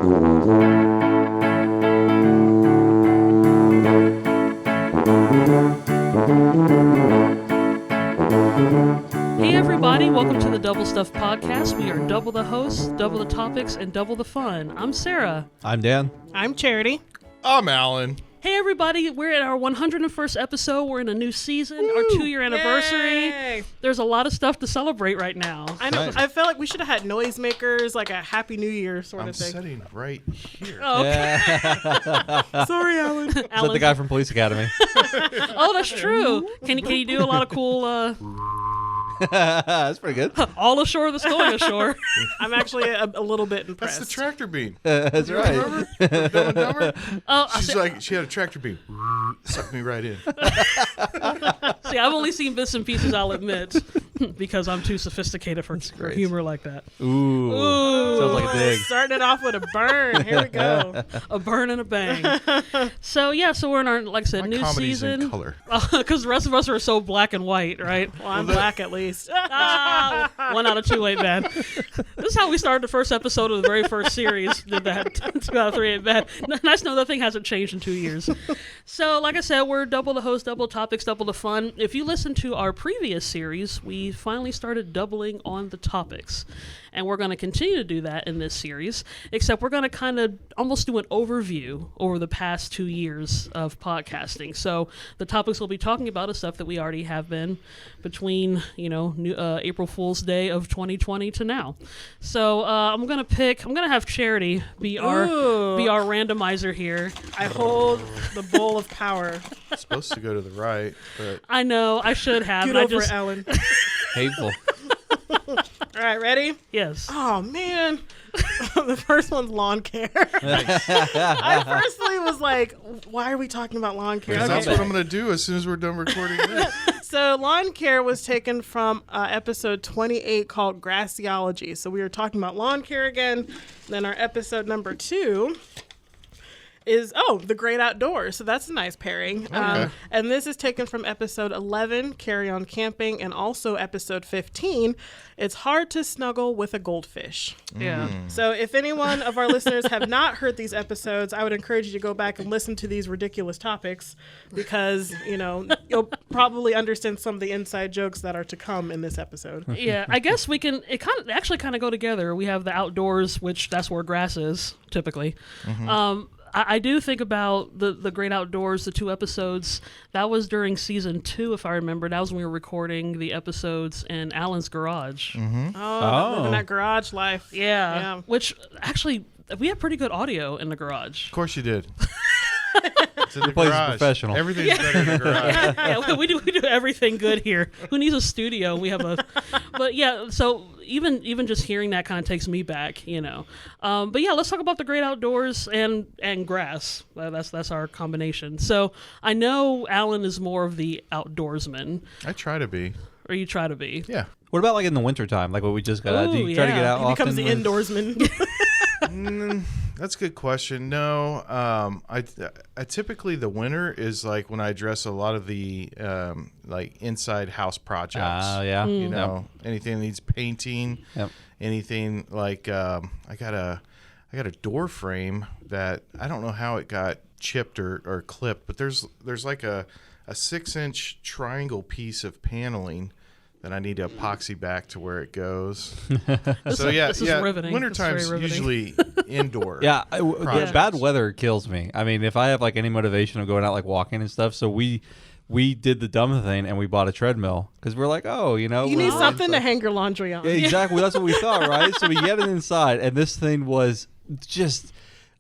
Hey everybody, welcome to the Double Stuff Podcast. We are double the hosts, double the topics, and double the fun. I'm Sarah. I'm Dan. I'm Charity. I'm Alan. Hey everybody, we're at our 101st episode. We're in a new season, our 2-year anniversary. Yay! There's a lot of stuff to celebrate right now. I know. Nice. I felt like we should have had noisemakers, like a Happy New Year sort I'm of thing. sitting right here. Oh, okay. Yeah. Sorry, Alan. Is that the guy from Police Academy? Oh, that's true. Can you do a lot of cool, That's pretty good. all ashore that's going ashore? I'm actually a little bit That's impressed. the tractor beam. That's right. Remember? Dumb and Dumber? Oh, She had a tractor beam. Sucked me right in. see, I've only seen bits and pieces, I'll admit, because I'm too sophisticated for great. humor like that. Ooh. Ooh. Sounds like a dig. Starting it off with a burn. Here we go. A burn and a bang. So we're in our, like I said, My new comedy's season. in color. Because the rest of us are so black and white, right? Well, I'm black at least. 1 out of 2 ain't bad. This is how we started the first episode of the very first series. Did that 2 out of 3 ain't bad. Nice to know that thing hasn't changed in 2 years. So, like I said, we're double the host, double topics, double the fun. If you listen to our previous series, we finally started doubling on the topics. And we're going to continue to do that in this series, except we're going to kind of almost do an overview over the past 2 years of podcasting. So the topics we'll be talking about is stuff that we already have been between, April Fool's Day of 2020 to now. So I'm going to have Charity be our randomizer here. I hold the bowl of power. It's supposed to go to the right, but I know, I should have. Get but over I just, it, Alan. Hateful. All right, ready? Yes. Oh, man. The first one's lawn care. I personally was like, why are we talking about lawn care? because that's Okay. what I'm going to do as soon as we're done recording this. So lawn care was taken from episode 28 called Grassiology. So we were talking about lawn care again. Then our episode number 2 is, the great outdoors. So that's a nice pairing. Okay. And this is taken from episode 11, Carry On Camping, and also episode 15, It's Hard to Snuggle with a Goldfish. Yeah. So if anyone of our listeners have not heard these episodes, I would encourage you to go back and listen to these ridiculous topics because, you'll probably understand some of the inside jokes that are to come in this episode. Yeah, I guess we can. It kind of go together. We have the outdoors, which that's where grass is typically. I do think about the Great Outdoors, the 2 episodes. That was during season 2, if I remember. That was when we were recording the episodes in Alan's garage. Living that garage life. Yeah, which actually we had pretty good audio in the garage. Of course you did. It's in the place is garage. professional. Everything's better in the garage. Yeah, we do everything good here. Who needs a studio? We have but yeah. So even just hearing that kind of takes me back, But yeah, let's talk about the great outdoors and grass. That's our combination. So I know Alan is more of the outdoorsman, I try to be. or you try to be. Yeah. What about like in the wintertime? Like what we just got out? Do Ooh, you try to yeah. get out He often? becomes the indoorsman. That's a good question. No, I typically the winter is like when I address a lot of the like inside house projects. Yeah. Anything that needs painting. Yep. Anything like I got a door frame that I don't know how it got chipped or clipped, but there's like a 6-inch triangle piece of paneling that I need to epoxy back to where it goes. This is riveting. Wintertime's It's very riveting. usually indoor. Yeah, projects. bad weather kills me. I mean, if I have like any motivation of going out like walking and stuff, so we did the dumb thing and we bought a treadmill because we're like, You need something to hang your laundry on. Yeah, exactly. That's what we thought, right? So we get it inside, and this thing was just.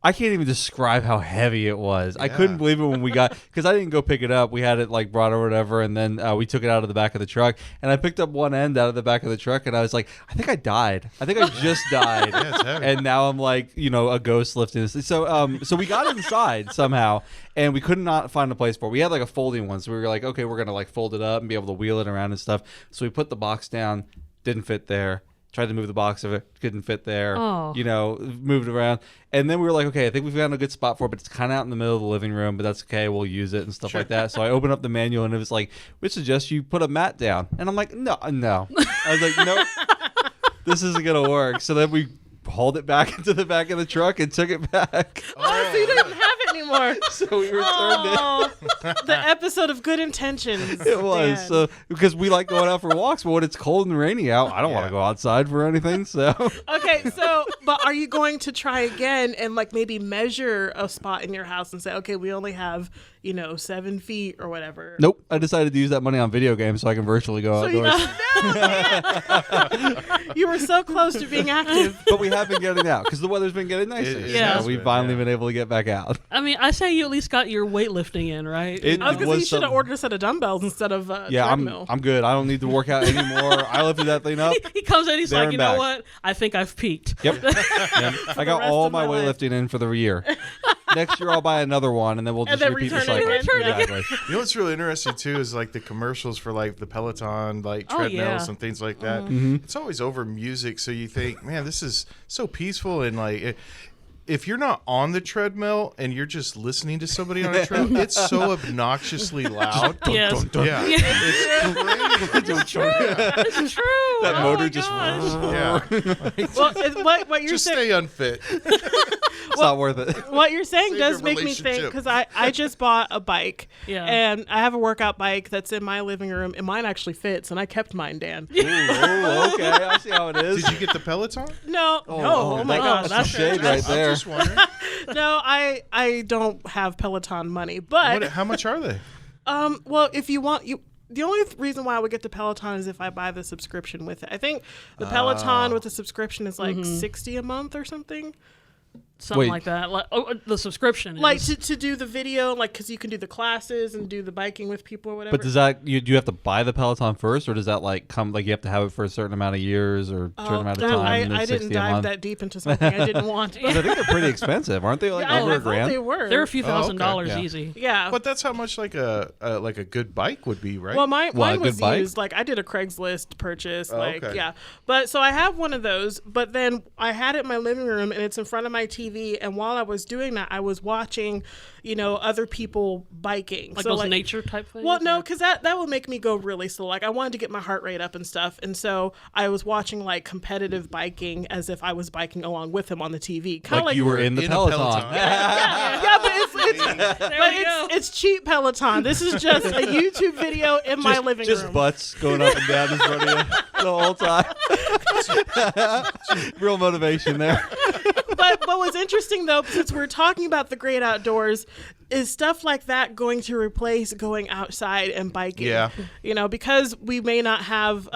I can't even describe how heavy it was. I couldn't believe it when we got, because I didn't go pick it up. We had it like brought or whatever, and then we took it out of the back of the truck. And I picked up one end out of the back of the truck, and I was like, I think I died. I think I just died. Yeah, it's heavy. And now I'm like, a ghost lifting this. So we got inside somehow, and we could not find a place for it. We had like a folding one, so we were like, okay, we're gonna like fold it up and be able to wheel it around and stuff. So we put the box down, didn't fit there. Tried to move the box of it, couldn't fit there. Oh. Moved it around. And then we were like, okay, I think we've found a good spot for it, but it's kind of out in the middle of the living room, but that's okay. We'll use it and stuff like that. So I opened up the manual, and it was like, we suggest you put a mat down. And I'm like, no. I was like, nope, this isn't going to work. So then we hauled it back into the back of the truck and took it back. Oh, so you didn't have it anymore. So we returned Oh, the episode of good intentions. it. It was Dan. so because we like going out for walks, but when it's cold and rainy out, I don't want Yeah. to go outside for anything. So Okay, so but are you going to try again and like maybe measure a spot in your house and say, okay, we only have 7 feet or whatever? nope. I decided to use that money on video games so I can virtually go So you, outdoors. no, man. You were so close to being active. But we have been getting out because the weather's been getting nicer. It Yeah. So we've finally been able to get back out. I mean, I say you at least got your weightlifting in, right? It- I was gonna say you should have some- ordered a set of dumbbells instead of Yeah, treadmill. I'm good. I don't need to work out anymore. I lifted that thing up. He comes in, he's There like, and you know back. what? I think I've peaked. Yep. Yep. I got rest all of my my life. weightlifting in for the year. Next year I'll buy another one and then we'll And just then repeat the return it cycle. again. Return it Exactly. You know what's really interesting too is like the commercials for like the Peloton like Oh, treadmills yeah. and things like that. Mm-hmm. It's always over music, so you think, man, this is so peaceful and like. If you're not on the treadmill and you're just listening to somebody on a treadmill, it's so obnoxiously loud. Yes. Yeah, it's crazy. It's true. That Oh motor my just gosh. Yeah, Well, what you're just saying. stay unfit. It's not worth it. What you're saying Save does your make me think relationship. because I just bought a bike Yeah. and I have a workout bike that's in my living room and mine actually fits and I kept mine, Dan. Ooh, okay. I see how it is. Did you get the Peloton? No, oh my that- gosh, that's some shade right I'm there. just wondering. no, I don't have Peloton money, but How much are they? well, if you want you. The only reason why I would get the Peloton is if I buy the subscription with it. I think the Peloton with the subscription is like $60 a month or something. Something Wait. like that. Like, the subscription Like is. to do the video, like because you can do the classes and do the biking with people or whatever. But does that do you have to buy the Peloton first, or does that like come like you have to have it for a certain amount of years or a certain amount of time? and I it's didn't 60 a dive month? that deep into something I didn't want. 'Cause I think they're pretty expensive, aren't they? Like Yeah, over I a thought grand. they were. They're a few $1,000 Yeah. easy. Yeah. But that's how much like a good bike would be, right? Well, Well, a mine good was bike? used. Like I did a Craigslist purchase. Like okay. yeah, but so I have one of those. But then I had it in my living room, and it's in front of my TV. And while I was doing that, I was watching, other people biking. Like so those nature type things? Well, no, or- because that would make me go really slow. Like I wanted to get my heart rate up and stuff, and so I was watching like competitive biking as if I was biking along with him on the TV. Kind of Like you were in the in a Peloton. Peloton. yeah, but There we go. it's cheap Peloton. This is just a YouTube video in my living Just room. butts going up and down in front of you the whole time. Real motivation there. But what's interesting though, since we're talking about the great outdoors, is stuff like that going to replace going outside and biking? Yeah. Because we may not have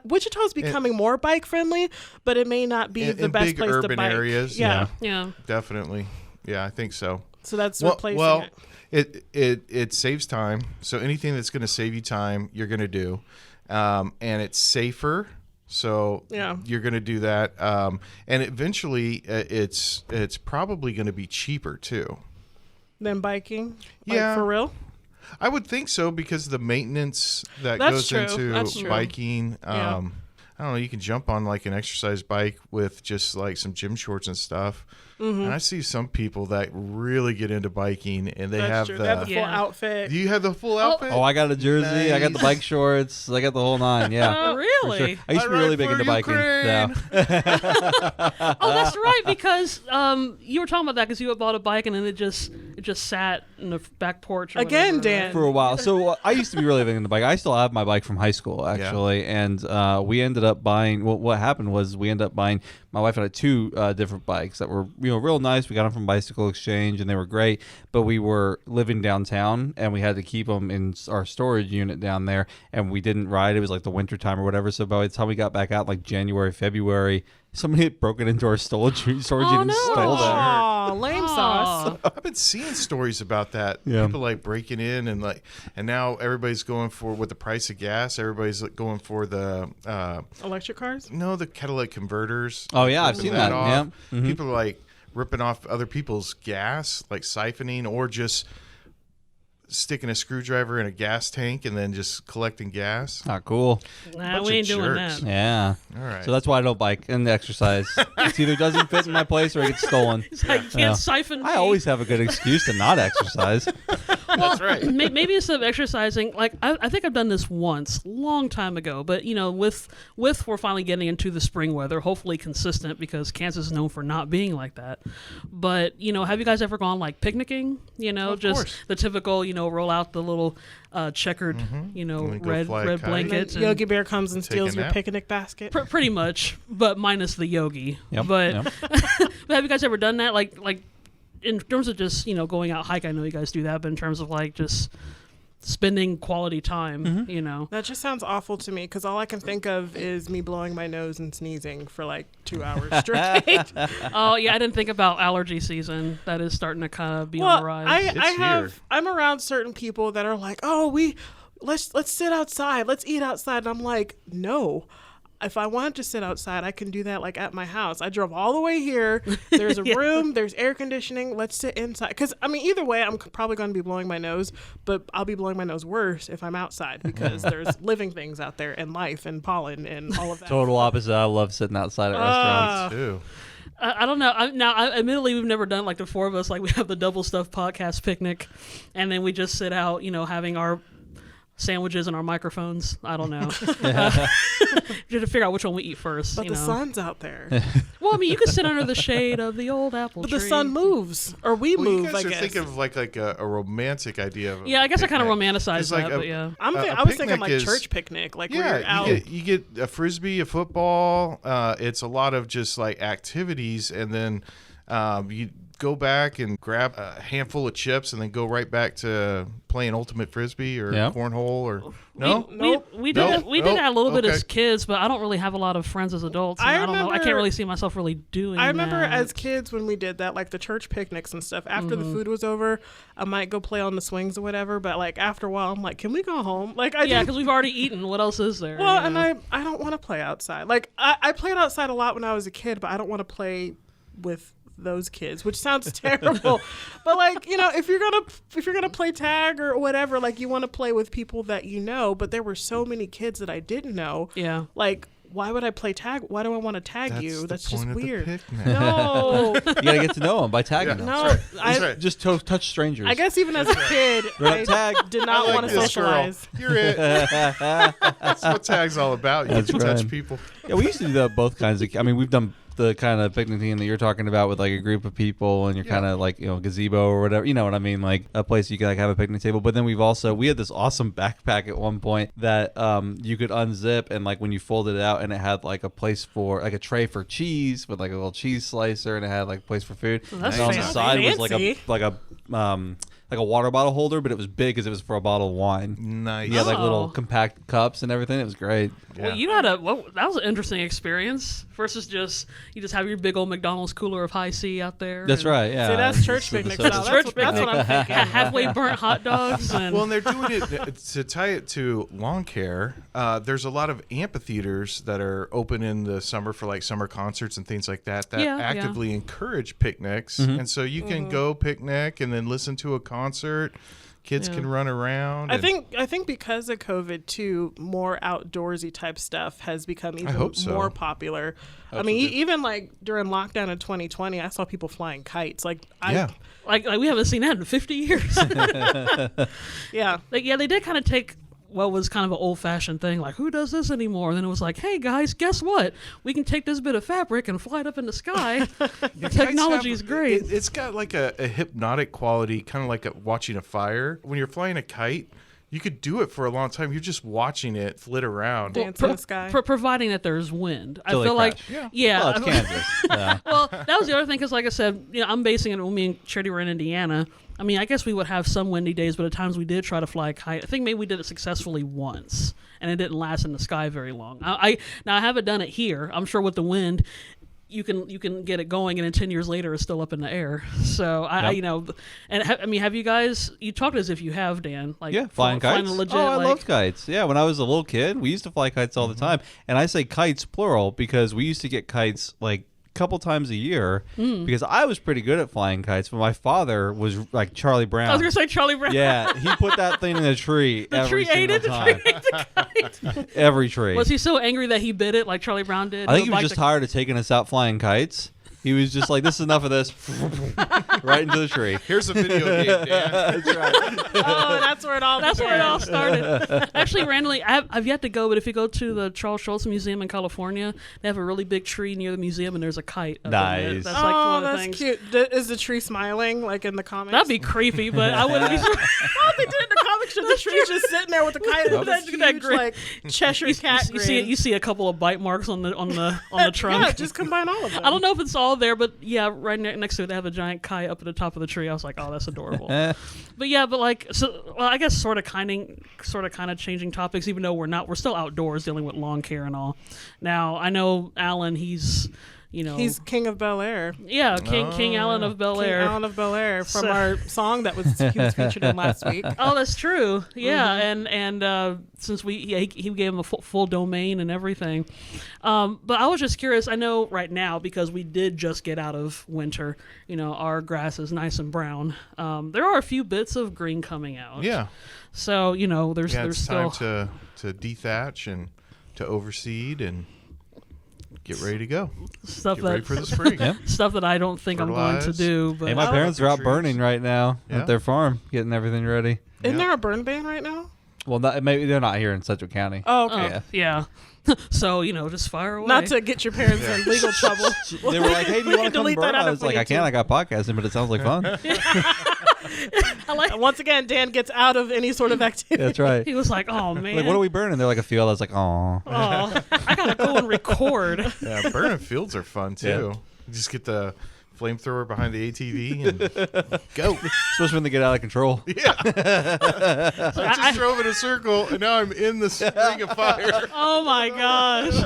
Wichita's becoming more bike friendly, but it may not be the in best big place to urban bike. areas, Yeah. Yeah. Definitely. Yeah, I think so. So that's replacing it. It saves time. So anything that's going to save you time, you're going to do, and it's safer. So Yeah. you're going to do that, and eventually it's probably going to be cheaper too. Than biking. Like, Yeah. for real. I would think so because the maintenance that That's goes true. into That's true. biking. Yeah. I don't know. You can jump on like an exercise bike with just like some gym shorts and stuff. Mm-hmm. And I see some people that really get into biking and they That's have true. the. They have the full Yeah. outfit. Do you have the full outfit? Oh, I got a jersey. I got the Nice. bike shorts. I got the whole nine. Yeah. Oh, really? For sure. I used to be I really ride big for into biking. Ukraine. Yeah. Oh, that's right. Because you were talking about that because you had bought a bike and then it just sat in the back porch. Or Again, whatever, Dan. right? For a while. So I used to be really big into bike. I still have my bike from high school, actually. And we ended up buying, what happened was we ended up buying, my wife and I, two different bikes that were real nice. We got them from Bicycle Exchange and they were great. But we were living downtown and we had to keep them in our storage unit down there. And we didn't ride. It was like the winter time or whatever. So by the time we got back out, like January, February, somebody had broken into our storage unit and no. stole them. Aw, lame sauce. Aw. I've been seeing stories about that. Yeah. People like breaking in and now everybody's going for, with the price of gas, everybody's like going for the Electric cars? the catalytic converters. Oh, yeah, I've Ripping seen that. off. Yeah. Mhm. People are like ripping off other people's gas, like siphoning or just sticking a screwdriver in a gas tank and then just collecting gas. Ah, cool. Nah, Bunch we of ain't doing jerks. that. Yeah. All right. So that's why I don't bike and exercise. It either doesn't fit in my place or it gets stolen. It's like you can't Yeah. siphon. I me. always have a good excuse to not exercise. That's right. Maybe instead of exercising, like I think I've done this once, long time ago. But with we're finally getting into the spring weather, hopefully consistent because Kansas is known for not being like that. But have you guys ever gone like picnicking? Of Just course. the typical, roll out the little checkered, And then go red fly a kite. blankets. And Yogi Bear comes and Take a steals your nap. picnic basket. Pretty much, but minus the yogi. Yep, But, yep. but have you guys ever done that? Like in terms of just going out hike, I know you guys do that. But in terms of like just spending quality time, That just sounds awful to me because all I can think of is me blowing my nose and sneezing for like 2 hours straight. Oh yeah, I didn't think about allergy season. That is starting to kind of be on the rise. I'm around certain people that are like, oh, let's sit outside, let's eat outside. And I'm like, no. If I wanted to sit outside, I can do that like at my house. I drove all the way here. There's a room, there's air conditioning. Let's sit inside. Because, either way, I'm probably going to be blowing my nose, but I'll be blowing my nose worse if I'm outside because there's living things out there and life and pollen and all of that. Total opposite. I love sitting outside at restaurants. Too. I don't know. Admittedly, we've never done like the four of us. Like we have the Double Stuff podcast picnic, and then we just sit out, having our sandwiches and our microphones. I don't know. Just to figure out which one we eat first. But the sun's out there. Well, you could sit under the shade of the old apple But tree. the sun moves. Or we Well, move, you guys I are guess. thinking of like a romantic idea of a Yeah, I guess I kind of picnic. romanticized It's like that, but yeah. I was thinking picnic like is- church picnic, like where Yeah, you're out. you get a frisbee, a football. It's a lot of just like activities, and then you go back and grab a handful of chips, and then go right back to playing ultimate frisbee or Yeah. cornhole or no. We did Nope. that, we did that a little bit Okay. as kids, but I don't really have a lot of friends as adults. And I I don't know. I can't remember- really see myself really doing I remember that. as kids when we did that, like the church picnics and stuff. After Mm-hmm. the food was over, I might go play on the swings or whatever. But like after a while, I'm like, can we go home? Like I Yeah, just- because we've already eaten. What else is there? well, you and know? I don't want to play outside. Like I played outside a lot when I was a kid, but I don't want to play with those kids, which sounds terrible. But like, if you're gonna play tag or whatever, like you want to play with people that you know. But there were so many kids that I didn't know. Yeah. Like, why would I play tag? Why do I want to tag That's you? the That's point just of the weird. picnic. No, You gotta get to know them by tagging them. no. That's I, right. Just touch strangers. I guess even as a kid, Run I up tag. did I not like want to this girl. socialize. You're it. That's what tag's all about. You That's get to touch right. people. Yeah, we used to do that both kinds of. I mean, we've done the kind of picnic thing that you're talking about with like a group of people and you're kind of like gazebo or whatever. You know what I mean? Like a place you can like have a picnic table. But then we had this awesome backpack at one point that you could unzip and like when you folded it out and it had like a place for like a tray for cheese with like a little cheese slicer and it had like a place for food. that's and on the fancy. side was like Fancy. like a water bottle holder, but it was big because it was for a bottle of wine. Nice. You had like Oh. little compact cups and everything. It was great. Well, you had that was an interesting experience versus you just have your big old McDonald's cooler of high C out there. That's and right. Yeah. See, that's church So the picnic soda- style. Church That's what I'm thinking. halfway burnt hot dogs. And Well, and they're doing it to tie it to lawn care. There's a lot of amphitheaters that are open in the summer for like summer concerts and things like that Yeah, yeah. actively encourage picnics. And so you can go picnic and then listen to a concert. Kids Yeah. can run around. I and- think because of COVID too, more outdoorsy type stuff has become even hope so. more popular. I Hope mean, so, too. even like during lockdown in 2020, I saw people flying kites. Like, Yeah. like we haven't seen that in 50 years. yeah. Like, yeah, they did kind of take what was kind of an old-fashioned thing, like who does this anymore? And then it was like, hey guys, guess what? We can take this bit of fabric and fly it up in the sky. The technology is great. It's got like a hypnotic quality, kind of like watching a fire. When you're flying a kite, you could do it for a long time. You're just watching it flit around. Dance in the sky. Providing that there's wind. I Till they feel like, crash. yeah. Well, it's Kansas. Yeah. Well, that was the other thing because, like I said, I'm basing it when me and Charity were in Indiana. I mean, I guess we would have some windy days, but at times we did try to fly a kite. I think maybe we did it successfully once, and it didn't last in the sky very long. Now I haven't done it here. I'm sure with the wind, you can get it going, and then 10 years later, it's still up in the air. So I have you guys? You talked as if you have, Dan. Like Yeah, flying kites. legit, I like, love kites. Yeah, when I was a little kid, we used to fly kites all the time. And I say kites plural because we used to get kites like a couple times a year because I was pretty good at flying kites, but my father was like Charlie Brown. I was gonna say Charlie Brown. Yeah, he put that thing in a tree The every tree ate single it. The time. tree ate the kite. Every tree. Was he so angry that he bit it like Charlie Brown did? I think he He'll was bite just the- tired of taking us out flying kites. He was just like, "This is enough of this," right into the tree. Here's a video game, Dan. That's right. Oh, that's where it all That's where it began. all started. Actually, randomly, I've yet to go, but if you go to the Charles Schultz Museum in California, they have a really big tree near the museum, and there's a kite. Up in it. Nice. That's like Oh, one of the that's things. cute. Is the tree smiling like in the comics? That'd be creepy, but I wouldn't be. Oh, they did it in the comics. The tree's just sitting there with the kite and That's this that huge, grin. like Cheshire cat you see grin. you see a couple of bite marks on the trunk. Yeah, just combine all of them. I don't know if it's all there, but yeah, right next to it, they have a giant kite up at the top of the tree. I was like, oh, that's adorable. But yeah, but like, so well, I guess sort of kind of changing topics, even though we're still outdoors dealing with lawn care and all. Now I know Alan, he's King of Bel Air. yeah, King Alan of Bel King Air. Alan of Bel Air from So- our song that he was featured in last week. Oh, that's true. Yeah, Mm-hmm. and since he gave him a full domain and everything, but I was just curious. I know right now because we did just get out of winter. Our grass is nice and brown. There are a few bits of green coming out. Yeah. So there's Yeah, it's still time to dethatch and to overseed and get ready to go. stuff Get ready that for the spring. Yeah. stuff that I don't think I'm going to Fertilize. do. But Hey, my Oh, parents are out trees. burning right now Yeah. at their farm, getting everything ready. Isn't Yeah. there a burn ban right now? Well, maybe they're not here in Sedgwick County. Oh, okay. Yeah. yeah. So just fire away. Not to get your parents in legal trouble. They were like, "Hey, do you want to come Delete burn?" that out I of was like, "I YouTube. can't. I got podcasting, but it sounds like fun." I like. Once again, Dan gets out of any sort of activity. That's right. He was like, "Oh man, Like, what are we burning? They're like a field. I was like, "Oh." Oh, I gotta go and record." Yeah, burning fields are fun too. Yeah. You just get the flamethrower behind the ATV and go. Especially when they get out of control. Yeah. I just drove in a circle and now I'm in the ring of fire. Oh my gosh!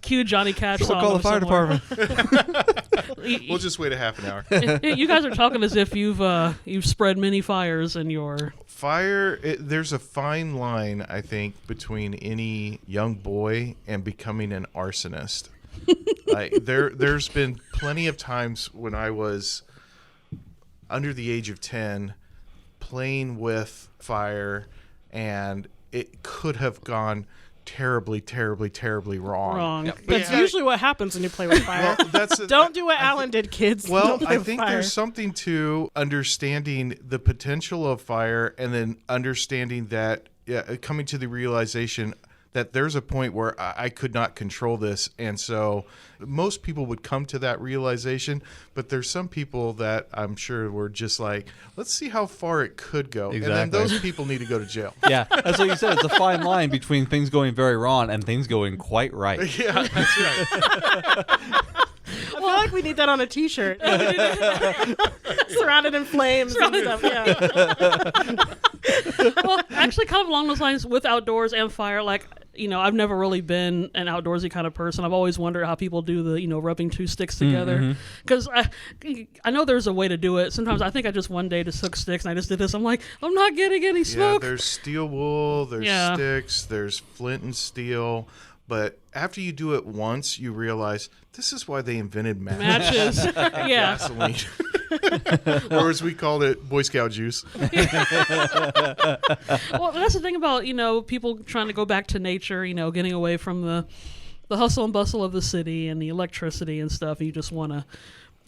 Cue Johnny Cash We'll song. call the of fire somewhere. department. We'll just wait a half an hour. You guys are talking as if you've spread many fires in your. Fire, there's a fine line, I think, between any young boy and becoming an arsonist. Like there's been plenty of times when I was under the age of 10 playing with fire and it could have gone terribly, terribly, terribly wrong. That's Yeah. usually what happens when you play with fire. Well, that's Don't do what Alan did, kids. Well, Don't play I with think fire. there's something to understanding the potential of fire and then understanding that, coming to the realization that there's a point where I could not control this. And so most people would come to that realization, but there's some people that I'm sure were just like, let's see how far it could go. And then Exactly. those people need to go to jail. Yeah, that's what you said. It's a fine line between things going very wrong and things going quite right. Yeah, that's right. I feel like we need that on a T-shirt. Surrounded in flames and stuff. Yeah. Well, actually, kind of along those lines with outdoors and fire, like. I've never really been an outdoorsy kind of person. I've always wondered how people do the, rubbing two sticks together. Because I know there's a way to do it. Sometimes I think I just one day just took sticks and I just did this. I'm like, I'm not getting any Yeah, smoke. there's steel wool, there's Yeah. sticks, there's flint and steel. But after you do it once, you realize this is why they invented matches. Matches. Yeah. Gasoline. Or as we called it, Boy Scout juice. Well, that's the thing about, people trying to go back to nature, getting away from the hustle and bustle of the city and the electricity and stuff. And you just want to,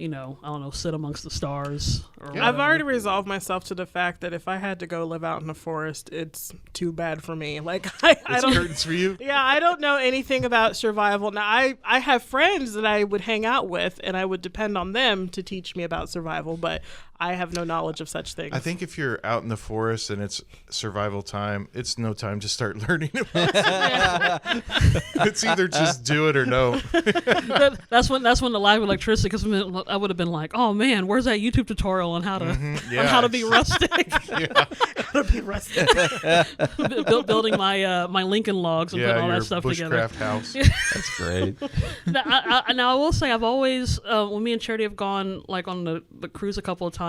I don't know, sit amongst the stars. Or I've whatever. already resolved myself to the fact that if I had to go live out in the forest, it's too bad for me. Like I It's don't. curtains for you. Yeah, I don't know anything about survival. Now, I have friends that I would hang out with, and I would depend on them to teach me about survival, but I have no knowledge of such things. I think if you're out in the forest and it's survival time, it's no time to start learning about it. It's either just do it or no. That's when the live electricity, because I would have been like, oh man, where's that YouTube tutorial on how to Yeah, on how to be it's- rustic? How to be rustic. Building my Lincoln logs and putting all your that stuff together. bushcraft house. That's great. Now I will say I've always when me and Charity have gone like on the cruise a couple of times,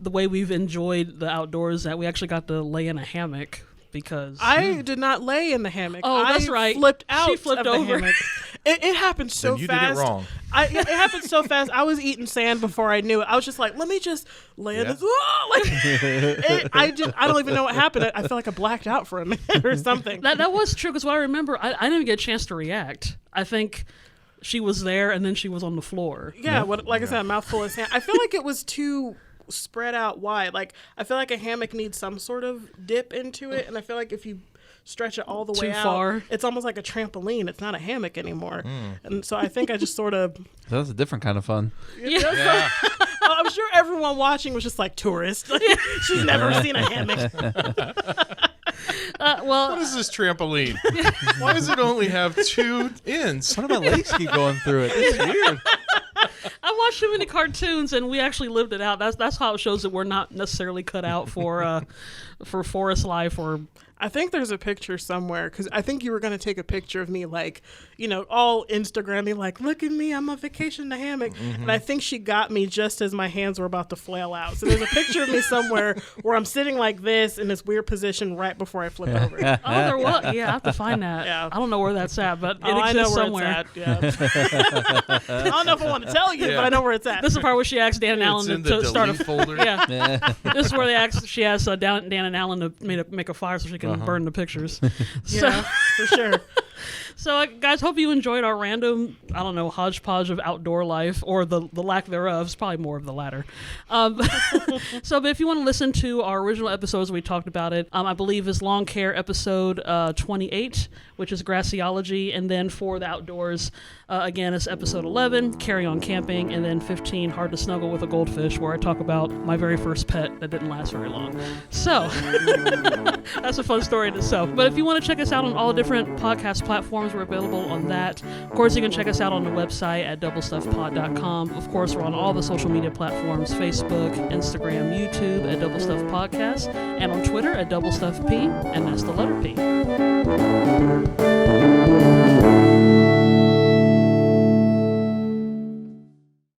the way we've enjoyed the outdoors that we actually got to lay in a hammock because I did not lay in the hammock. Oh, that's I right. Flipped She out. flipped of the over. hammock. It happened so Then you fast. did it wrong. It happened so fast. I was eating sand before I knew it. I was just like, let me just lay in Yeah. this. I don't even know what happened. I feel like I blacked out for a minute or something. that was true because what I remember I didn't even get a chance to react. I think she was there and then she was on the floor. Yeah, like I said, a mouthful of sand. I feel like it was too spread out wide. Like, I feel like a hammock needs some sort of dip into it, and I feel like if you stretch it all the way Too out, far. it's almost like a trampoline. It's not a hammock anymore. And so I think I just sort of... That's a different kind of fun. Yeah. I'm sure everyone watching was just like, tourist. She's never seen a hammock. Well, What is this trampoline? Why does it only have 2 ends? Why do my legs keep going through it? It's weird. I watched too many cartoons, and we actually lived it out. That's how it shows that we're not necessarily cut out for forest life or. I think there's a picture somewhere, because I think you were going to take a picture of me, like, you know, all Instagrammy, like, look at me, I'm on vacation in the hammock. And I think she got me just as my hands were about to flail out. So there's a picture of me somewhere where I'm sitting like this in this weird position right before I flip over. Oh, there was. Yeah, I have to find that. Yeah. I don't know where that's at, but it I know exists where somewhere. it's at. Yeah. I don't know if I want to tell you, but I know where it's at. This is the part where she asked Dan and It's Alan in the to start a delete folder. Yeah, this is where she asked Dan and Alan to make a fire so she can burn the pictures. Yeah, for sure. So, guys, hope you enjoyed our random, I don't know, hodgepodge of outdoor life, or the lack thereof. It's probably more of the latter. But if you want to listen to our original episodes, we talked about it, I believe is Lawn Care episode 28, which is Grassiology, and then for the outdoors, again, it's episode 11, Carry On Camping, and then 15, Hard to Snuggle with a Goldfish, where I talk about my very first pet that didn't last very long. So, that's a fun story in itself. But if you want to check us out on all different podcast platforms, we're available on that. Of course, you can check us out on the website at doublestuffpod.com. Of course, we're on all the social media platforms, Facebook, Instagram, YouTube at Double Stuff Podcast, and on Twitter at Double Stuff P, and that's the letter P.